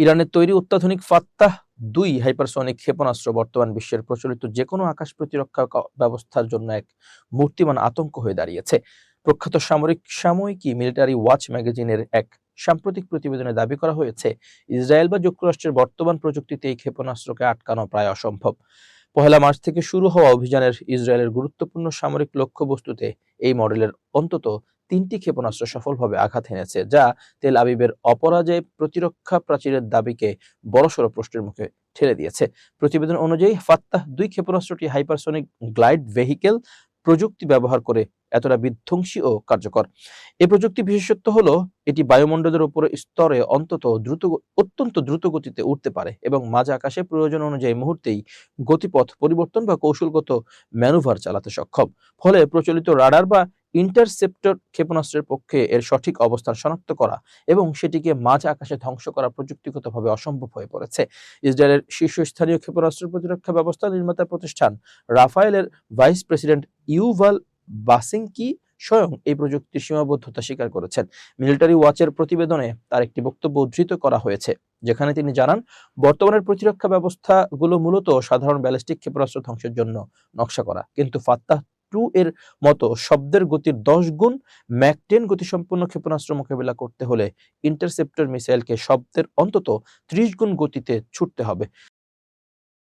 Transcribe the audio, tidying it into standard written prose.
ইরানের তৈরি অত্যাধুনিক ফাত্তাহ 2 হাইপারসনিক ক্ষেপণাস্ত্র বর্তমান বিশ্বের প্রচলিত যেকোনো আকাশ প্রতিরক্ষা ব্যবস্থার জন্য এক মূর্তিমান আতঙ্ক হয়ে দাঁড়িয়েছে। প্রখ্যাত সাময়িকী মিলিটারি ওয়াচ ম্যাগাজিনের এক সাম্প্রতিক প্রতিবেদনে দাবি করা হয়েছে, ইসরায়েল বা যুক্তরাষ্ট্রের বর্তমান প্রযুক্তিতে এই ক্ষেপণাস্ত্রকে আটকানো প্রায় অসম্ভব। পহেলা মার্চ থেকে শুরু হওয়া অভিযানের ইসরায়েলের গুরুত্বপূর্ণ সামরিক লক্ষ্যবস্তুতে এই মডেলের অন্তত 3টি ক্ষেপণাস্ত্র সফলভাবে আঘাত হেনেছে, যা তেল আবিবের অপরাজয় প্রতিরক্ষা প্রাচীরের দাবিকে বড়সড় প্রশ্নের মুখে ঠেলে দিয়েছে। প্রতিবেদন অনুযায়ী ফাত্তাহ 2 ক্ষেপণাস্ত্রটি হাইপারসনিক গ্লাইড ভেহিকেল প্রযুক্তি ব্যবহার করে এতটা বিধ্বংসী ও কার্যকর। এই প্রযুক্তি বিশেষত্ব হলো এটি বায়ুমণ্ডলের উপরে স্তরে অত্যন্ত দ্রুত গতিতে উঠতে পারে এবং মাঝ আকাশে প্রয়োজন অনুযায়ী মুহূর্তেই গতিপথ পরিবর্তন বা কৌশলগত ম্যানুভার চালাতে সক্ষম। ফলে প্রচলিত রাডার বা ইন্টারসেপ্টর ক্ষেপণাস্ত্রের পক্ষে এর সঠিক অবস্থান শনাক্ত করা এবং সেটিকে মাঝ আকাশে ধ্বংস করা প্রযুক্তিগতভাবে অসম্ভব হয়ে পড়েছে। ইসরায়েলের শীর্ষস্থানীয় ক্ষেপণাস্ত্র প্রতিরক্ষা ব্যবস্থা নির্মাতা প্রতিষ্ঠান রাফায়েলের ভাইস প্রেসিডেন্ট ইউভাল বাসিঙ্কি স্বয়ং এই প্রযুক্তির সীমাবদ্ধতা স্বীকার করেছেন। মিলিটারি ওয়াচের প্রতিবেদনে তার একটি বক্তব্য উদ্ধৃত করা হয়েছে, যেখানে তিনি জানান, বর্তমানের প্রতিরক্ষা ব্যবস্থাগুলো মূলত সাধারণ ব্যালিস্টিক ক্ষেপণাস্ত্র ধ্বংসের জন্য নকশা করা, কিন্তু ফাত্তাহ 2 এর মতো শব্দের গতির 10 গুণ ম্যাক 10 গতিসম্পন্ন ক্ষেপণাস্ত্র মোকাবিলা করতে হলে ইন্টারসেপ্টর মিসাইলকে শব্দের অন্তত 30 গুণ গতিতে ছুটতে হবে।